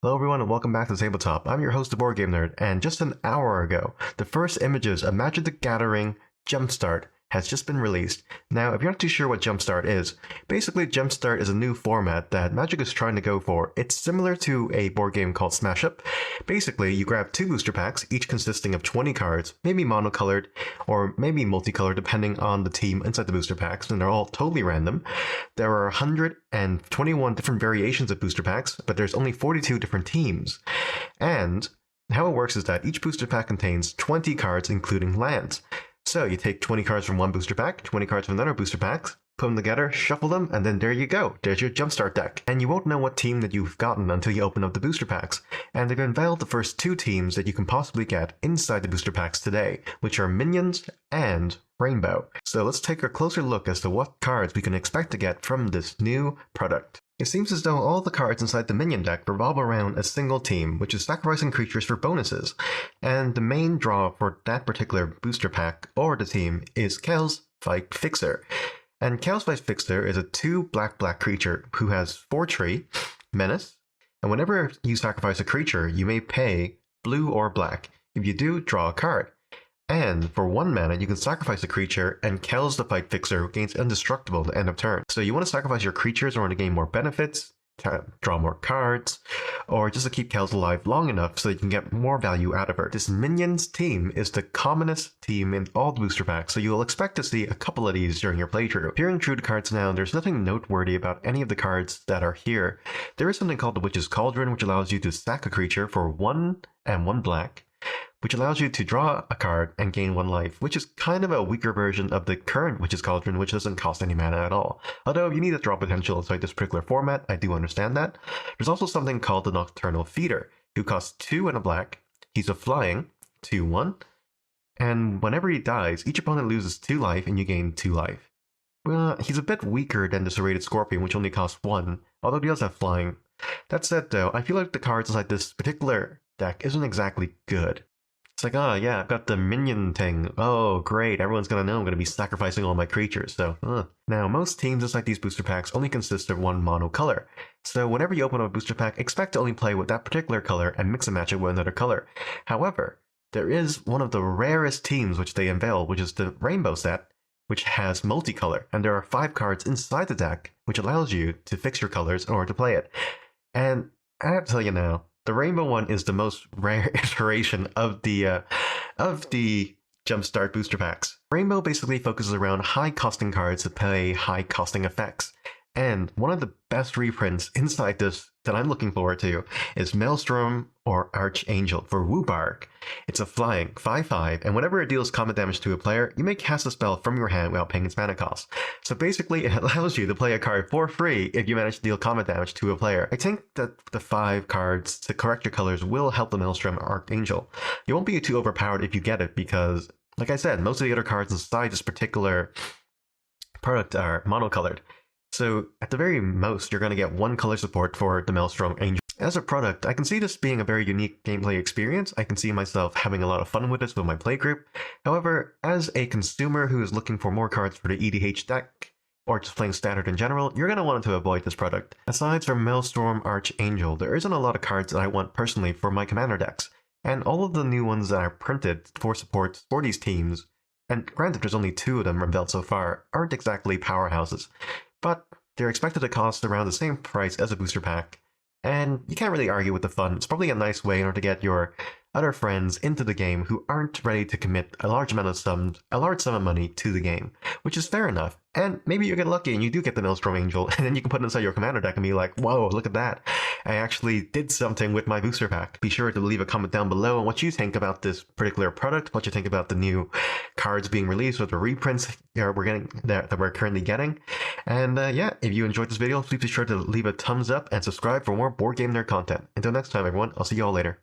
Hello everyone and welcome back to Tabletop. I'm your host, the Board Game Nerd, and just an hour ago, the first images of Magic the Gathering Jumpstart has just been released. Now, if you're not too sure what Jumpstart is, basically Jumpstart is a new format that Magic is trying to go for. It's similar to a board game called Smash Up. Basically, you grab two booster packs, each consisting of 20 cards, maybe monocolored or maybe multicolored depending on the team inside the booster packs, and they're all totally random. There are 121 different variations of booster packs, but there's only 42 different teams. And how it works is that each booster pack contains 20 cards, including lands. So you take 20 cards from one booster pack, 20 cards from another booster pack, put them together, shuffle them, and then there you go. There's your Jumpstart deck. And you won't know what team that you've gotten until you open up the booster packs. And they've unveiled the first two teams that you can possibly get inside the booster packs today, which are Minions and Rainbow. So let's take a closer look as to what cards we can expect to get from this new product. It seems as though all the cards inside the Minion deck revolve around a single team, which is sacrificing creatures for bonuses. And the main draw for that particular booster pack or the team is Kel's Fight Fixer. And Kel's Fight Fixer is a 2 black creature who has 4-3, Menace, and whenever you sacrifice a creature, you may pay blue or black. If you do, draw a card. And for 1 mana, you can sacrifice a creature, and Kel's the Fight Fixer gains indestructible at the end of turn. So you want to sacrifice your creatures in order to gain more benefits, to draw more cards, or just to keep Kel's alive long enough so you can get more value out of her. This Minions team is the commonest team in all the booster packs, so you'll expect to see a couple of these during your playthrough. Peering through the cards now, there's nothing noteworthy about any of the cards that are here. There is something called the Witch's Cauldron, which allows you to sack a creature for 1 and 1 black, which allows you to draw a card and gain 1 life, which is kind of a weaker version of the current Witch's Cauldron, which doesn't cost any mana at all. Although if you need a draw potential inside this particular format, I do understand that. There's also something called the Nocturnal Feeder, who costs 2 and a black. He's a flying, 2/1, and whenever he dies, each opponent loses 2 life and you gain 2 life. Well, he's a bit weaker than the Serrated Scorpion, which only costs 1, although he does have flying. That said though, I feel like the cards inside this particular deck isn't exactly good. It's like, oh yeah, I've got the minion thing. Oh great, everyone's gonna know I'm gonna be sacrificing all my creatures, so Now, most teams inside these booster packs only consist of 1 mono color. So whenever you open up a booster pack, expect to only play with that particular color and mix and match it with another color. However, there is one of the rarest teams which they unveil, which is the Rainbow set, which has multicolor, and there are 5 cards inside the deck, which allows you to fix your colors in order to play it. And I have to tell you now, the Rainbow one is the most rare iteration of the Jumpstart booster packs. Rainbow basically focuses around high costing cards that play high costing effects. And one of the best reprints inside this that I'm looking forward to is Maelstrom or Archangel for Woobark. It's a flying 5/5, and whenever it deals combat damage to a player, you may cast a spell from your hand without paying its mana cost. So basically, it allows you to play a card for free if you manage to deal combat damage to a player. I think that the 5 cards to correct your colors will help the Maelstrom or Archangel. You won't be too overpowered if you get it because, like I said, most of the other cards inside this particular product are monocolored. So at the very most, you're going to get 1 color support for the Maelstrom Angel. As a product, I can see this being a very unique gameplay experience. I can see myself having a lot of fun with this with my playgroup. However, as a consumer who is looking for more cards for the EDH deck, or just playing standard in general, you're going to want to avoid this product. Aside from Maelstrom Archangel, there isn't a lot of cards that I want personally for my commander decks. And all of the new ones that are printed for support for these teams, and granted there's only 2 of them unveiled so far, aren't exactly powerhouses. But they're expected to cost around the same price as a booster pack, and you can't really argue with the fun. It's probably a nice way in order to get your other friends into the game who aren't ready to commit a large sum of money to the game, which is fair enough. And maybe you get lucky and you do get the Maelstrom Angel, and then you can put it inside your commander deck and be like, whoa, look at that. I actually did something with my booster pack. Be sure to leave a comment down below on what you think about this particular product, what you think about the new cards being released, or the reprints that we're currently getting. And yeah, if you enjoyed this video, please be sure to leave a thumbs up and subscribe for more Board Game Nerd content. Until next time, everyone, I'll see you all later.